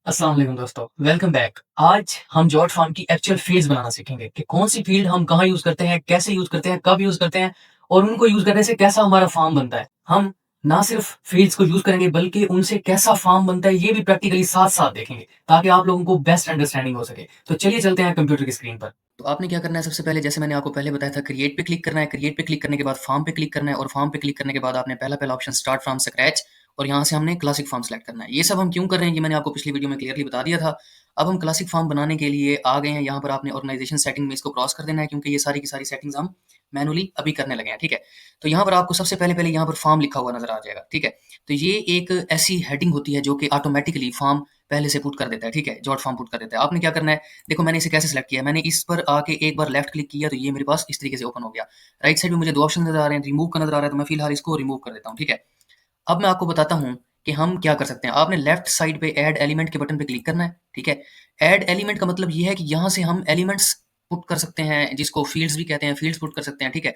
अस्सलाम वालेकुम दोस्तों, वेलकम बैक। आज हम जॉट फार्म की एक्चुअल फील्ड्स बनाना सीखेंगे कि कौन सी फील्ड हम कहाँ यूज़ करते हैं, कैसे यूज़ करते हैं, कब यूज़ करते हैं और उनको यूज़ करने से कैसा हमारा फार्म बनता है। हम ना सिर्फ फील्ड्स को यूज़ करेंगे बल्कि उनसे कैसा फार्म बनता है ये भी प्रैक्टिकली साथ-साथ देखेंगे ताकि आप लोगों को बेस्ट अंडरस्टैंडिंग हो सके। तो चलिए चलते हैं कंप्यूटर की स्क्रीन पर। तो आपने क्या करना है सबसे पहले जैसे मैंने आपको पहले बताया था क्रिएट पे क्लिक करना है। क्रिएट पे क्लिक करने के बाद फॉर्म पे क्लिक करना है और फॉर्म पे क्लिक करने के बाद आपने पहला ऑप्शन स्टार्ट फ्रॉम स्क्रैच और यहाँ से हमने क्लासिक फॉर्म सेलेक्ट करना है। ये सब हम क्यों कर रहे हैं ये मैंने आपको पिछली वीडियो में क्लियरली बता दिया था। अब हम क्लासिक फॉर्म बनाने के लिए आ गए हैं। यहाँ पर आपने ऑर्गेनाइजेशन सेटिंग में इसको क्रॉस कर देना है क्योंकि ये सारी की सारी सेटिंग्स हम मैनुअली अभी करने लगे हैं। ठीक है, तो यहाँ पर आपको सबसे पहले पहले यहाँ पर फॉर्म लिखा हुआ नजर आ जाएगा। ठीक है, तो ये एक ऐसी हेडिंग होती है जो कि ऑटोमेटिकली फॉर्म पहले से पुट कर देता है। ठीक है, जॉट फॉर्म पुट कर देता है। आपने क्या करना है, देखो मैंने इसे कैसे सेलेक्ट किया। मैंने इस पर आके एक बार लेफ्ट क्लिक किया तो ये मेरे पास इस तरीके से ओपन हो गया। राइट साइड में मुझे दो ऑप्शन नजर आ रहे हैं, रिमूव का नजर आ रहा है, तो मैं फिलहाल इसको रिमूव कर देता हूँ। ठीक है, अब मैं आपको बताता हूँ कि हम क्या कर सकते हैं। आपने लेफ्ट साइड पे ऐड एलिमेंट के बटन पे क्लिक करना है। ठीक है, ऐड एलिमेंट का मतलब ये है कि यहाँ से हम एलिमेंट्स पुट कर सकते हैं जिसको फील्ड्स भी कहते हैं, फील्ड्स पुट कर सकते हैं। ठीक है,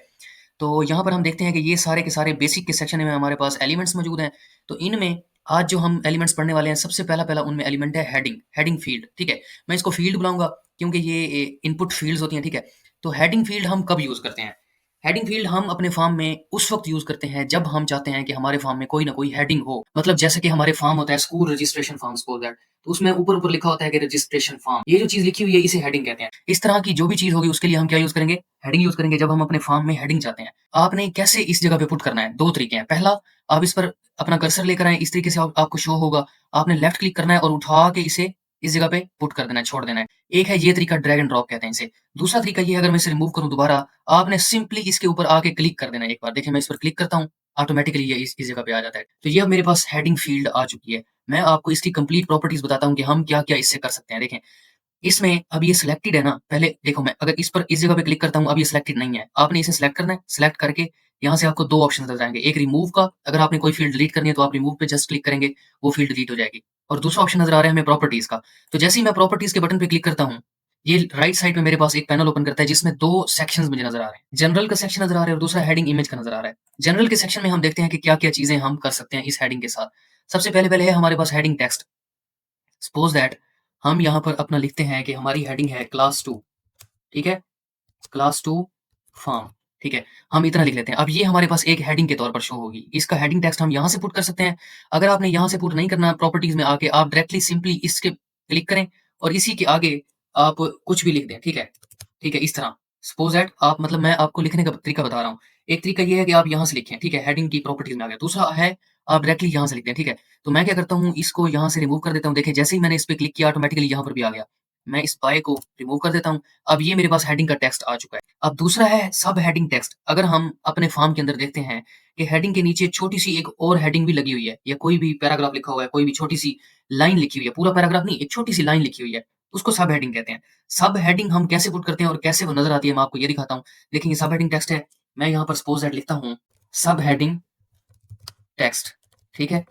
तो यहाँ पर हम देखते हैं कि ये सारे के सारे बेसिक के सेक्शन में हमारे पास एलिमेंट्स मौजूद हैं। तो इनमें आज जो हम एलिमेंट्स पढ़ने वाले हैं सबसे पहला पहला उनमें एलिमेंट है हेडिंग, हेडिंग फील्ड। ठीक है, मैं इसको फील्ड बुलाऊंगा क्योंकि ये इनपुट फील्ड्स होती हैं। ठीक है, तो हेडिंग फील्ड हम कब यूज करते हैं, हेडिंग फील्ड हम अपने फॉर्म में उस वक्त यूज करते हैं जब हम चाहते हैं कि हमारे फॉर्म में कोई ना कोई हेडिंग हो। मतलब जैसे कि हमारे फॉर्म होता है school registration form, suppose that, तो उसमें ऊपर ऊपर लिखा होता है कि रजिस्ट्रेशन फॉर्म, ये जो चीज लिखी हुई है इसे हेडिंग कहते हैं। इस तरह की जो भी चीज होगी उसके लिए हम क्या यूज करेंगे, हेडिंग यूज करेंगे। जब हम अपने फॉर्म में हेडिंग चाहते हैं, आपने कैसे इस जगह पे पुट करना है, दो तरीके हैं। पहला, आप इस पर अपना कर्सर लेकर आए, इस तरीके से आपको शो होगा। आपने लेफ्ट क्लिक करना है और उठा के इसे इस जगह पे पुट कर देना है, छोड़ देना है। एक है ये तरीका, ड्रैग एंड ड्रॉप कहते हैं इसे। दूसरा तरीका ये है, अगर मैं इसे रिमूव करूं दोबारा, आपने सिंपली इसके ऊपर आके क्लिक कर देना है एक बार। देखिए मैं इस पर क्लिक करता हूँ, ऑटोमेटिकली ये इस जगह पे आ जाता है। तो ये अब मेरे पास हेडिंग फील्ड आ चुकी है। मैं आपको इसकी कंप्लीट प्रॉपर्टीज बताता हूँ कि हम क्या क्या इससे कर सकते हैं। देखें, इसमें अब ये सिलेक्टेड है ना, पहले देखो मैं अगर इस पर इस जगह पे क्लिक करता हूँ, अब ये सिलेक्टेड नहीं है। आपने इसे सिलेक्ट करना है, सिलेक्ट करके यहाँ से आपको दो ऑप्शन नजर आएंगे, एक रिमूव का, अगर आपने कोई फील्ड डिलीट करनी है तो आप रिमूव पे जस्ट क्लिक करेंगे, वो फील्ड डिलीट हो जाएगी। और दूसरा ऑप्शन नजर आ रहा है हमें प्रॉपर्टीज का। तो जैसे ही मैं प्रॉपर्टीज के बटन पे क्लिक करता हूँ, ये राइट साइड में मेरे पास एक पैनल ओपन करता है जिसमें दो सेक्शंस मुझे नजर आ रहे हैं। जनरल का सेक्शन नजर आ रहा है और दूसरा हेडिंग इमेज का नजर आ रहा है। जनरल के सेक्शन में हम देखते हैं कि क्या क्या चीजें हम कर सकते हैं इस हेडिंग के साथ। सबसे पहले पहले है हमारे पास हेडिंग टेक्स्ट। सपोज दैट हम यहाँ पर अपना लिखते हैं कि हमारी हेडिंग है क्लास 2। ठीक है, क्लास 2 फॉर्म। ठीक है, हम इतना लिख लेते हैं। अब ये हमारे पास एक हेडिंग के तौर पर शो होगी। इसका हेडिंग टेक्स्ट हम यहाँ से पुट कर सकते हैं। अगर आपने यहाँ से पुट नहीं करना, प्रॉपर्टीज में आके आप डायरेक्टली सिंपली इसके क्लिक करें और इसी के आगे आप कुछ भी लिख दें। ठीक है, ठीक है, इस तरह। सपोज दैट आप, मतलब मैं आपको लिखने का तरीका बता रहा हूँ। एक तरीका ये है कि आप यहाँ से लिखें। ठीक है, हेडिंग की प्रॉपर्टीज में आ गया। दूसरा है आप डायरेक्टली यहाँ से लिखते हैं। ठीक है, तो मैं क्या करता हूँ, इसको यहाँ से रिमूव कर देता हूँ। देखिए जैसे ही मैंने इस पे क्लिक किया ऑटोमेटिकली यहाँ पर भी आ गया। मैं इस बाय को रिमूव कर देता हूँ। अब ये मेरे पास हेडिंग का टेक्स्ट आ चुका है। अब दूसरा है सब हेडिंग टेक्स्ट। अगर हम अपने फॉर्म के अंदर देखते हैं कि हेडिंग के नीचे छोटी सी एक और हेडिंग भी लगी हुई है, या कोई भी पैराग्राफ लिखा हुआ है, कोई भी छोटी सी लाइन लिखी हुई है, पूरा पैराग्राफ नहीं, एक छोटी सी लाइन लिखी हुई है, उसको सब हेडिंग कहते हैं। सब हेडिंग हम कैसे पुट करते हैं और कैसे वो नजर आती है मैं आपको ये दिखाता हूँ। देखिए ये सब हेडिंग टेक्स्ट है। मैं यहाँ पर सपोज दैट लिखता हूँ सब हेडिंग टेक्स्ट। ठीक है,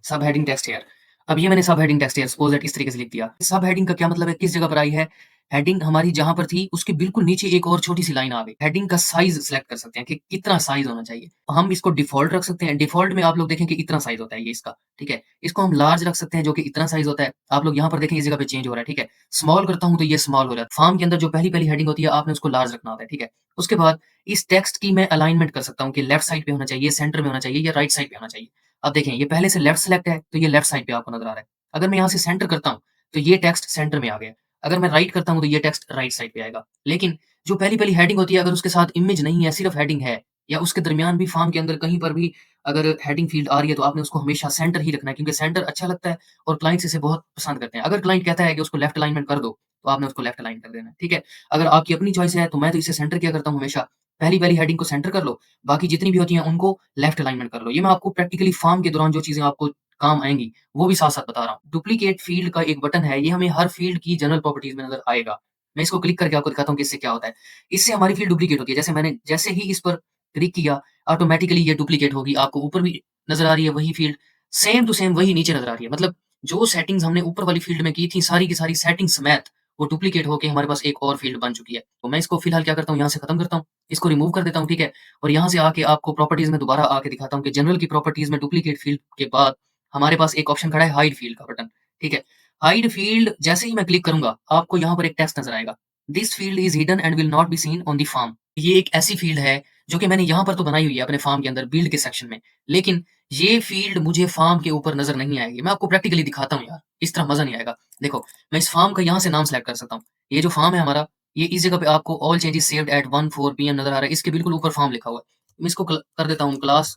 सब हेडिंग टेक्स्ट हेयर। अब ये मैंने सब heading text here suppose that इस तरीके से लिख दिया। सब हेडिंग का क्या मतलब है, किस जगह पर आई है, हेडिंग हमारी जहां पर थी उसके बिल्कुल नीचे एक और छोटी सी लाइन आ गई। हेडिंग का साइज सिलेक्ट कर सकते हैं कि कितना साइज होना चाहिए। हम इसको डिफॉल्ट रख सकते हैं। डिफॉल्ट में आप लोग देखें कि इतना साइज होता है ये इसका। ठीक है, इसको हम लार्ज रख सकते हैं जो कि इतना साइज होता है। आप लोग यहाँ पर देखें इस जगह पे चेंज हो रहा है। ठीक है, स्मॉल करता हूँ तो ये स्मॉल हो जाता है। फॉर्म के अंदर जो पहली पहली हेडिंग होती है आपने उसको लार्ज रखना होता है। ठीक है, उसके बाद इस टेक्स्ट की मैं अलाइनमेंट कर सकता हूँ कि लेफ्ट साइड पे होना चाहिए, सेंटर में होना चाहिए, या राइट साइड पे होना चाहिए। अब देखें ये पहले से लेफ्ट सेलेक्ट है तो ये लेफ्ट साइड पे आपको नजर आ रहा है। अगर मैं यहाँ से सेंटर करता हूँ तो ये टेक्स्ट सेंटर में आ गया। अगर मैं राइट करता हूँ तो ये टेक्स्ट राइट साइड पे आएगा। लेकिन जो पहली पहली हेडिंग होती है अगर उसके साथ इमेज नहीं है, सिर्फ हेडिंग है, या उसके दरमियान भी फॉर्म के अंदर कहीं पर भी अगर हेडिंग फील्ड आ रही है, तो आपने उसको हमेशा सेंटर ही रखना है क्योंकि सेंटर अच्छा लगता है और क्लाइंट्स इसे बहुत पसंद करते हैं। अगर क्लाइंट कहता है कि उसको लेफ्ट अलाइनमेंट कर दो तो आपने उसको लेफ्ट अलाइन कर देना है। ठीक है, अगर आपकी अपनी चॉइस है तो मैं तो इसे सेंटर किया करता हूँ हमेशा। पहली पहली हेडिंग को सेंटर कर लो, बाकी जितनी भी होती हैं उनको लेफ्ट अलाइनमेंट कर लो। ये मैं आपको प्रैक्टिकली फॉर्म के दौरान जो चीजें आपको काम आएंगी वो भी साथ साथ बता रहा हूँ। डुप्लीकेट फील्ड का एक बटन है, ये हमें हर फील्ड की जनरल प्रॉपर्टीज में नजर आएगा। मैं इसको क्लिक करके आपको दिखाता हूँ कि इससे क्या होता है। इससे हमारी फील्ड डुप्लीकेट होती है। जैसे मैंने जैसे ही इस पर क्लिक किया ऑटोमेटिकली ये डुप्लीकेट होगी। आपको ऊपर भी नजर आ रही है वही फील्ड, सेम टू सेम वही नीचे नजर आ रही है। मतलब जो सेटिंग्स हमने ऊपर वाली फील्ड में की थी सारी की सारी सेटिंग्स समेत वो डुप्लीकेट होकर हमारे पास एक और फील्ड बन चुकी है। तो मैं इसको फिलहाल क्या करता हूँ, यहाँ से खत्म करता हूँ, इसको रिमूव कर देता हूँ। ठीक है, और यहाँ से आके आपको प्रॉपर्टीज में दोबारा आके दिखाता हूँ कि जनरल की प्रॉपर्टीज में डुप्लीकेट फील्ड के बाद हमारे पास एक ऑप्शन खड़ा है हाइड फील्ड का बटन। ठीक है, हाइड फील्ड जैसे ही मैं क्लिक करूंगा आपको यहाँ पर एक टेक्स्ट नजर आएगा, this field is hidden and will not be seen on the form. ये एक ऐसी फील्ड है जो कि मैंने यहाँ पर तो बनाई हुई है अपने फॉर्म के अंदर बिल्ड के सेक्शन में, लेकिन ये फील्ड मुझे फॉर्म के ऊपर नजर नहीं आएगी। मैं आपको प्रैक्टिकली दिखाता हूँ यार, इस तरह मजा नहीं आएगा। देखो मैं इस फॉर्म का यहाँ से नाम सेलेक्ट कर सकता हूँ। ये जो फॉर्म है हमारा, ये इस जगह पे आपको all changes saved at 1 4 PM नजर आ रहा है, इसके बिल्कुल ऊपर फॉर्म लिखा हुआ है। मैं इसको कर देता हूँ क्लास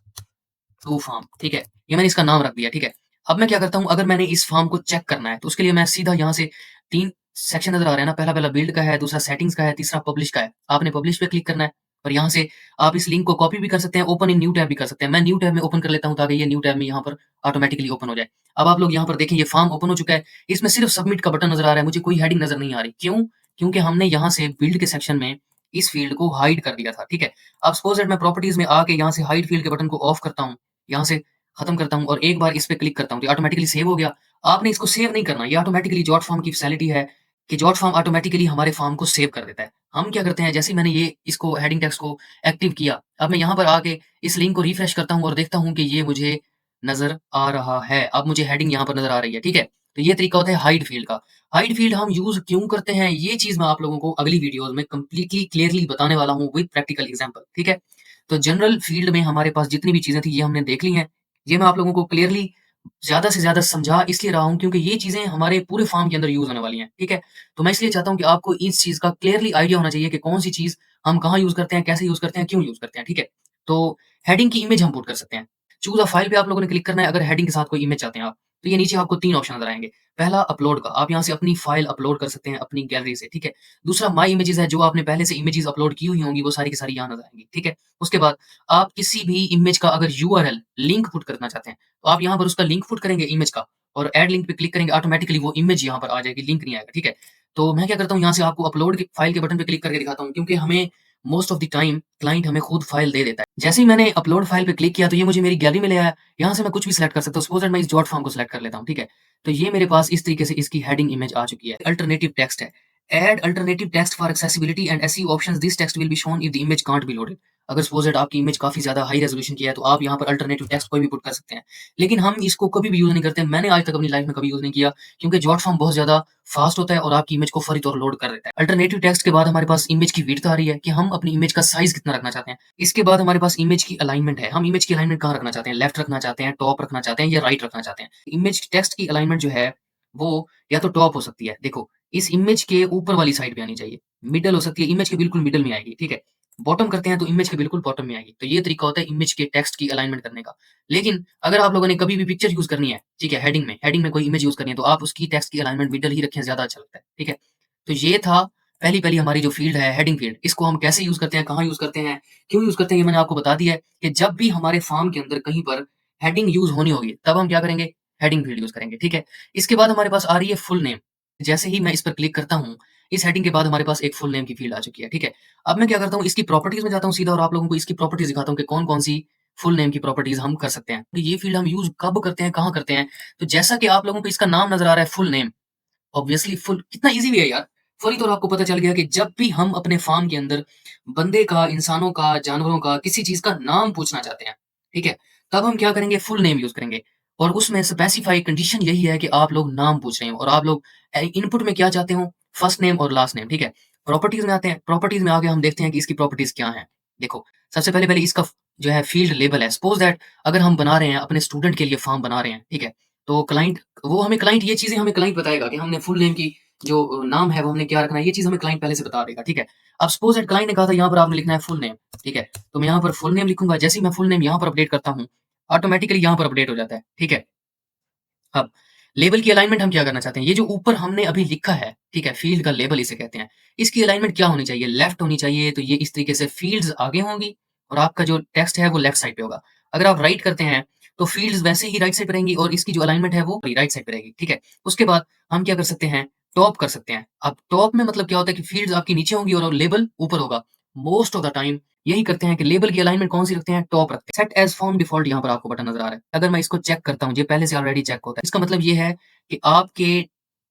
2 फॉर्म, ठीक है। ये मैंने इसका नाम रख दिया, ठीक है। अब मैं क्या करता हूँ, अगर मैंने इस फॉर्म को चेक करना है तो उसके लिए मैं सीधा यहाँ से 3 सेक्शन नजर आ रहे हैं ना, पहला बिल्ड का है, दूसरा सेटिंग्स का है, तीसरा पब्लिश का है। आपने पब्लिश पे क्लिक करना है और यहाँ से आप इस लिंक को कॉपी भी कर सकते हैं, ओपन इन न्यू टैब भी कर सकते हैं। मैं न्यू टैब में ओपन कर लेता हूँ ताकि ये न्यू टैब में यहाँ पर ऑटोमेटिकली ओपन हो जाए। अब आप लोग यहाँ पर देखें, ये फॉर्म ओपन हो चुका है। इसमें सिर्फ सबमिट का बटन नजर आ रहा है, मुझे कोई हेडिंग नजर नहीं आ रही। क्यों? क्योंकि हमने यहाँ से बिल्ड के सेक्शन में इस फील्ड को हाइड कर दिया था, ठीक है। अब सपोज दैट मैं प्रॉपर्टीज में आके यहाँ से हाइड फील्ड के बटन को ऑफ करता हूँ, यहाँ से खत्म करता हूँ और एक बार इस पे क्लिक करता हूँ तो ऑटोमेटिकली सेव हो गया। आपने इसको सेव नहीं करना, ये ऑटोमेटिकली जॉट फॉर्म की फैसिलिटी है कि जॉट फॉर्म ऑटोमेटिकली हमारे फॉर्म को सेव कर देता है। हम क्या करते हैं, जैसे ही मैंने ये इसको हेडिंग टेक्स्ट को एक्टिव किया, अब मैं यहाँ पर आके इस लिंक को रिफ्रेश करता हूँ और देखता हूँ कि ये मुझे नजर आ रहा है। अब मुझे हेडिंग यहाँ पर नजर आ रही है, ठीक है। तो ये तरीका होता है हाइड फील्ड का। हाइड फील्ड हम यूज क्यों करते हैं, ये चीज मैं आप लोगों को अगली वीडियोस में कंप्लीटली क्लियरली बताने वाला हूँ विद प्रैक्टिकल एग्जांपल, ठीक है। तो जनरल फील्ड में हमारे पास जितनी भी चीजें थी ये हमने देख ली हैं। ये मैं आप लोगों को क्लियरली ज़्यादा से ज़्यादा समझा इसलिए रहा हूँ क्योंकि ये चीज़ें हमारे पूरे फ़ॉर्म के अंदर यूज़ होने वाली हैं, ठीक है? तो मैं इसलिए चाहता हूँ कि आपको इस चीज़ का क्लियरली आइडिया होना चाहिए कि कौन-सी चीज़ हम कहाँ यूज़ करते हैं, कैसे यूज़ करते हैं, क्यों यूज़ करते हैं, ठीक है? तो हेडिंग की इमेज हम पुट कर सकते हैं। चूज़ अ फाइल पे आप लोगों ने क्लिक करना है, अगर हेडिंग के साथ कोई इमेज चाहते हैं आप, तो ये नीचे आपको 3 ऑप्शन नज़र आएँगे। पहला अपलोड का, आप यहाँ से अपनी फाइल अपलोड कर सकते हैं अपनी गैलरी से, ठीक है? दूसरा माय इमेजेस है, जो आपने पहले से इमेजेस अपलोड की हुई होंगी वो सारी की सारी यहाँ नज़र आएँगी, ठीक है? उसके बाद आप किसी भी इमेज का अगर यूआरएल लिंक पुट करना चाहते हैं, तो आप यहाँ पर उसका लिंक पुट करेंगे इमेज का और ऐड लिंक पे क्लिक करेंगे, ऑटोमेटिकली वो इमेज यहाँ पर आ जाएगी, लिंक नहीं आएगा, ठीक है। तो मैं क्या करता हूँ, यहाँ से आपको अपलोड की फाइल के बटन पे क्लिक करके दिखाता हूँ क्योंकि हमें most of the time client हमें खुद फाइल दे देता है। जैसे ही मैंने अपलोड फाइल पे क्लिक किया तो ये मुझे मेरी गैलरी में ले आया। यहाँ से मैं कुछ भी सिलेक्ट कर सकता हूँ, सपोज दैट मैं इस जॉट फॉर्म को सिलेक्ट कर लेता हूँ, ठीक है। तो ये मेरे पास इस तरीके से इसकी हेडिंग इमेज आ चुकी है। अल्टरनेटिव टेक्स्ट है, add alternative text for accessibility and SEO options, this text will be shown if the image can't be loaded. अगर सपोज दैट आपकी इमेज काफी ज्यादा हाई रेजोल्यूशन की है तो आप यहाँ पर अल्टरनेटिव टेक्स्ट कोई भी पुट कर सकते हैं, लेकिन हम इसको कभी भी यूज नहीं करते। मैंने आज तक अपनी लाइफ में कभी यूज नहीं किया क्योंकि जॉट फॉर्म बहुत ज्यादा फास्ट होता है और आपकी इमेज को फौरी तौर लोड कर देता है। अल्टरनेटिव टेक्स्ट के बाद हमारे पास इमेज की विड्थ आ रही है कि हम अपनी इमेज का साइज कितना रखना चाहते हैं। इसके बाद हमारे पास इमेज की अलाइनमेंट है, हम इमेज की अलाइनमेंट कहाँ रखना चाहते हैं, लेफ्ट रखना चाहते हैं, टॉप रखना चाहते हैं या राइट रखना चाहते हैं। इमेज टेक्स्ट की अलाइनमेंट जो है वो या तो टॉप हो सकती है, देखो इस इमेज के ऊपर वाली साइड पे आनी चाहिए, मिडल हो सकती है, इमेज के बिल्कुल मिडल में आएगी, ठीक है। बॉटम करते हैं तो इमेज के बिल्कुल बॉटम में आएगी। तो ये तरीका होता है इमेज के टेक्स्ट की अलाइनमेंट करने का। लेकिन अगर आप लोगों ने कभी भी पिक्चर यूज करनी है, ठीक है, हेडिंग में कोई इमेज यूज करनी है तो आप उसकी टेक्स्ट की अलाइनमेंट मिडल ही रखें, ज्यादा अच्छा लगता है, ठीक है। तो ये था पहली हमारी जो फील्ड है हेडिंग फील्ड। इसको हम कैसे यूज करते हैं, कहाँ यूज करते हैं, क्यों यूज करते हैं, ये मैंने आपको बता दिया है कि जब भी हमारे फॉर्म के अंदर कहीं पर हेडिंग यूज होनी होगी तब हम क्या करेंगे, हेडिंग फील्ड यूज करेंगे, ठीक है। इसके बाद हमारे पास आ रही है फुल नेम। जैसे ही मैं इस पर क्लिक करता हूँ, इस हेडिंग के बाद हमारे पास एक फुल नेम की फील्ड आ चुकी है, ठीक है। अब मैं क्या करता हूँ, इसकी प्रॉपर्टीज में जाता हूँ सीधा और आप लोगों को इसकी प्रॉपर्टीज दिखाता हूँ कि कौन-कौन सी फुल नेम की प्रॉपर्टीज हम कर सकते हैं। तो ये फील्ड हम यूज़ कब करते हैं, कहाँ करते हैं? तो जैसा कि आप लोगों को इसका नाम नज़र आ रहा है फुल नेम, ऑब्वियसली फुल कितना ईज़ी भी है यार। फौरी तौर आपको पता चल गया कि जब भी हम अपने फॉर्म के अंदर बंदे का, इंसानों का, जानवरों का, किसी चीज़ का नाम पूछना चाहते हैं, ठीक है? तब हम क्या करेंगे, फुल नेम यूज़ करेंगे और उसमें स्पेसिफाई कंडीशन यही है कि आप लोग नाम पूछ रहे हो और आप लोग इनपुट में क्या चाहते हो, फर्स्ट नेम और लास्ट नेम, ठीक है? प्रॉपर्टीज़ में आते हैं, प्रॉपर्टीज़ में आके हम देखते हैं कि इसकी प्रॉपर्टीज़ क्या हैं। देखो, सबसे पहले इसका जो है फील्ड लेबल है। सपोज़ दैट अगर हम बना रहे हैं, अपने स्टूडेंट के लिए फॉर्म बना रहे हैं, ठीक है? तो क्लाइंट ये चीज़ें हमें क्लाइंट बताएगा कि हमने फुल नेम की जो नाम है वो हमने क्या रखना है, ये चीज़ हमें क्लाइंट पहले से बता देगा, ठीक है? अब सपोज़ दैट क्लाइंट ने कहा था यहाँ पर आपने लिखना है फुल नेम, ठीक है? तो मैं यहाँ पर फुल नेम लिखूँगा, जैसे ही मैं फुल नेम यहाँ पर अपडेट करता हूँ, ऑटोमैटिकली यहाँ पर अपडेट हो जाता है, ठीक है? अब लेबल की अलाइनमेंट हम क्या करना चाहते हैं, ये जो ऊपर हमने अभी लिखा है, ठीक है, फील्ड का लेबल इसे कहते हैं, इसकी अलाइनमेंट क्या होनी चाहिए, लेफ्ट होनी चाहिए। तो ये इस तरीके से फील्ड्स आगे होंगी और आपका जो टेक्स्ट है वो लेफ्ट साइड पे होगा। अगर आप राइट करते हैं तो फील्ड्स वैसे ही राइट साइड पे रहेंगी और इसकी जो अलाइनमेंट है वो राइट साइड पे रहेगी, ठीक है। उसके बाद हम क्या कर सकते हैं, टॉप कर सकते हैं। अब टॉप में मतलब क्या होता है कि फील्ड्स आपकी नीचे होंगी और लेबल ऊपर होगा। मोस्ट ऑफ द टाइम यही करते हैं कि लेबल की अलाइनमेंट कौन सी रखते हैं, टॉप रखते हैं। सेट एज फॉर्म डिफॉल्ट यहाँ पर आपको बटन नजर आ रहा है। अगर मैं इसको चेक करता हूँ, ये पहले से ऑलरेडी चेक होता है। इसका मतलब ये है कि आपके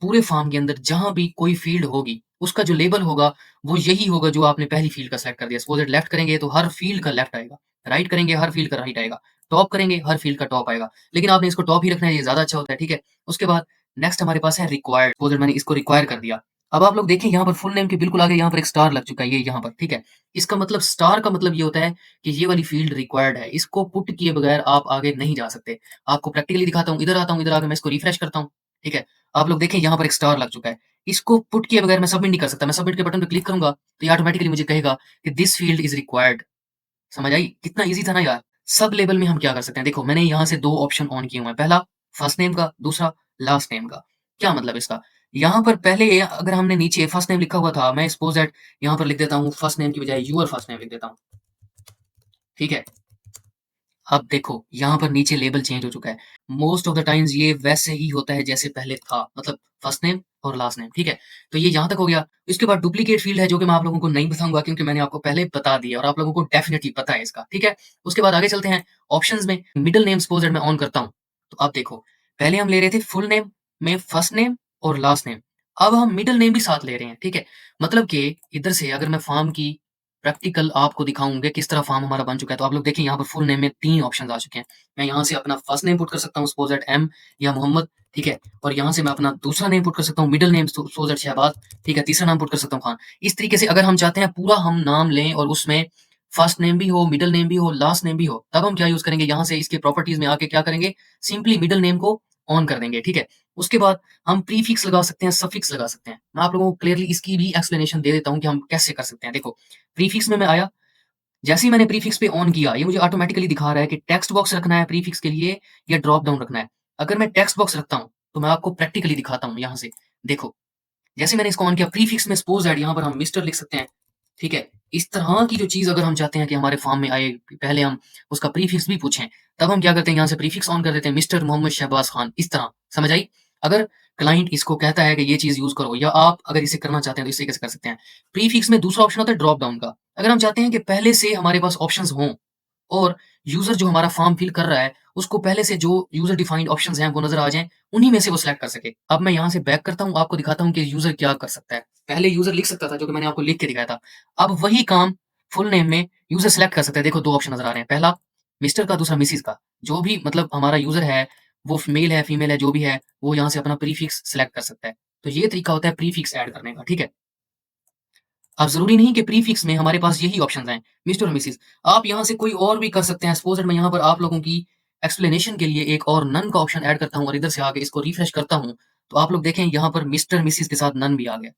पूरे फॉर्म के अंदर जहां भी कोई फील्ड होगी, उसका जो लेबल होगा वो यही होगा जो आपने पहली फील्ड का सेलेक्ट कर दिया। सपोज लेफ्ट करेंगे तो हर फील्ड का लेफ्ट आएगा, राइट करेंगे हर फील्ड का राइट आएगा, टॉप करेंगे हर फील्ड का टॉप आएगा। लेकिन आपने इसको टॉप ही रखना है, ये ज्यादा अच्छा होता है, ठीक है। उसके बाद नेक्स्ट हमारे पास है रिक्वायर्ड, सपोज मैंने इसको रिक्वायर कर दिया। अब आप लोग देखें यहाँ पर फुल नेम के बिल्कुल आगे यहाँ पर एक स्टार लग चुका है, ये यहाँ पर, ठीक है। इसका मतलब स्टार का मतलब ये होता है कि ये वाली फील्ड रिक्वायर्ड है, इसको पुट किए बगैर आप आगे नहीं जा सकते। आपको प्रैक्टिकली दिखाता हूँ, इधर आता हूँ, इधर आकर मैं इसको रिफ्रेश करता हूँ, ठीक है। आप लोग देखें यहाँ पर एक स्टार लग चुका है, इसको पुट किए बगैर मैं सबमिट नहीं कर सकता। मैं सबमिट के बटन पे क्लिक करूंगा तो ये ऑटोमेटिकली मुझे कहेगा कि दिस फील्ड इज रिक्वायर्ड। समझ आई? कितना ईज़ी था ना यार। सब लेबल में हम क्या कर सकते हैं, देखो मैंने यहाँ से 2 ऑप्शन ऑन किए हुए हैं। पहला फर्स्ट नेम का, दूसरा लास्ट नेम का। क्या मतलब इसका? यहाँ पर पहले अगर हमने नीचे फर्स्ट नेम लिखा हुआ था, मैं सपोज़ दैट यहाँ पर लिख देता हूँ फर्स्ट नेम की बजाय यूअर फर्स्ट नेम लिख देता हूँ। ठीक है? अब देखो यहाँ पर नीचे लेबल चेंज हो चुका है। मोस्ट ऑफ द टाइम्स ये वैसे ही होता है जैसे पहले था, मतलब फर्स्ट नेम और लास्ट नेम, ठीक है। तो ये यहाँ तक हो गया। इसके बाद डुप्लीकेट फील्ड है जो कि मैं आप लोगों को नहीं बताऊंगा क्योंकि मैंने आपको पहले बता दिया और आप लोगों को डेफिनेटली पता है इसका, ठीक है। उसके बाद आगे चलते हैं ऑप्शंस में। मिडिल नेम सपोज मैं ऑन करता हूँ तो अब देखो, पहले हम ले रहे थे फुल नेम में फर्स्ट नेम और लास्ट नेम, अब हम मिडिल नेम भी साथ ले रहे हैं, ठीक है। मतलब कि इधर से अगर मैं फॉर्म की प्रैक्टिकल आपको दिखाऊँगे किस तरह फॉर्म हमारा बन चुका है। तो आप लोग देखिए यहाँ पर फुल नेम में 3 ऑप्शंस आ चुके हैं। मैं यहाँ से अपना फर्स्ट नेम पुट कर सकता हूँ सपोज़ दैट एम या मोहम्मद, ठीक है? और यहाँ से मैं अपना दूसरा नेम पुट कर सकता हूँ middle name suppose that Shahbaz, ठीक है? तीसरा नाम पुट कर सकता हूँ खान। इस तरीके से अगर हम चाहते हैं पूरा हम नाम लें और उसमें फर्स्ट नेम भी हो, मिडल नेम भी हो, लास्ट नेम भी हो, तब हम क्या यूज़ करेंगे, यहाँ से इसके प्रॉपर्टीज़ में आके क्या करेंगे, सिंपली मिडल नेम को ऑन कर देंगे, ठीक है? उसके बाद हम प्रीफिक्स लगा सकते हैं, सफिक्स लगा सकते हैं। मैं आप लोगों को क्लियरली इसकी भी एक्सप्लेनेशन दे देता हूँ कि हम कैसे कर सकते हैं। देखो, प्रीफिक्स में मैं आया, जैसे ही मैंने प्रीफिक्स पे ऑन किया, ये मुझे ऑटोमैटिकली दिखा रहा है कि टेक्स्ट बॉक्स रखना है प्रीफिक्स के लिए या ड्रॉप डाउन रखना है। अगर मैं टेक्स्ट बॉक्स रखता हूँ, तो मैं आपको प्रैक्टिकली दिखाता हूँ यहाँ से। देखो, जैसे मैंने इसको ऑन किया, प्रीफिक्स में सपोज़ दैट यहाँ पर हम मिस्टर लिख सकते हैं, ठीक है? इस तरह की जो चीज़ अगर हम चाहते हैं कि हमारे फॉर्म में आए, पहले हम उसका प्रीफिक्स भी पूछें, तब हम क्या करते हैं, यहाँ से प्रीफिक्स ऑन कर देते हैं, मिस्टर मोहम्मद शहबाज़ खान, इस तरह, समझ आई? अगर क्लाइंट इसको कहता है कि ये चीज़ यूज़ करो या आप अगर इसे करना चाहते हैं, तो इस तरीके से कर सकते हैं। प्रीफिक्स में दूसरा ऑप्शन होता है ड्रॉप डाउन का। अगर हम चाहते हैं कि पहले से हमारे पास ऑप्शंस हों और यूज़र जो हमारा फॉर्म फिल कर रहा है, उसको पहले से जो यूज़र डिफाइंड ऑप्शंस हैं, वो नज़र आ जाएँ, उन्हीं में से वो सिलेक्ट कर सके। अब मैं यहाँ से बैक करता हूँ, आपको दिखाता हूँ कि यूज़र क्या कर सकता है। पहले यूज़र लिख सकता था, जो कि मैंने आपको लिख के दिखाया था। अब वही काम फुल नेम में यूज़र सिलेक्ट कर सकता है। देखो 2 ऑप्शन नज़र आ रहे हैं, पहला मिस्टर का, दूसरा मिसेज़ का। जो भी मतलब हमारा यूज़र है, वो मेल है, फीमेल है, जो भी है, वो यहाँ से अपना प्रीफिक्स सिलेक्ट कर सकता है। तो ये तरीका होता है प्रीफिक्स ऐड करने का, ठीक है? अब ज़रूरी नहीं कि प्रीफिक्स में हमारे पास यही ऑप्शंस आएँ, मिस्टर और मिसेज़। आप यहाँ से कोई और भी कर सकते हैं। सपोज़ दैट मैं यहाँ पर आप लोगों की एक्सप्लेनेशन के लिए एक और नन का ऑप्शन ऐड करता हूँ और इधर से आके इसको रिफ्रेश करता हूँ, तो आप लोग देखें यहाँ पर मिस्टर, मिसेज़ के साथ नन भी आ गया।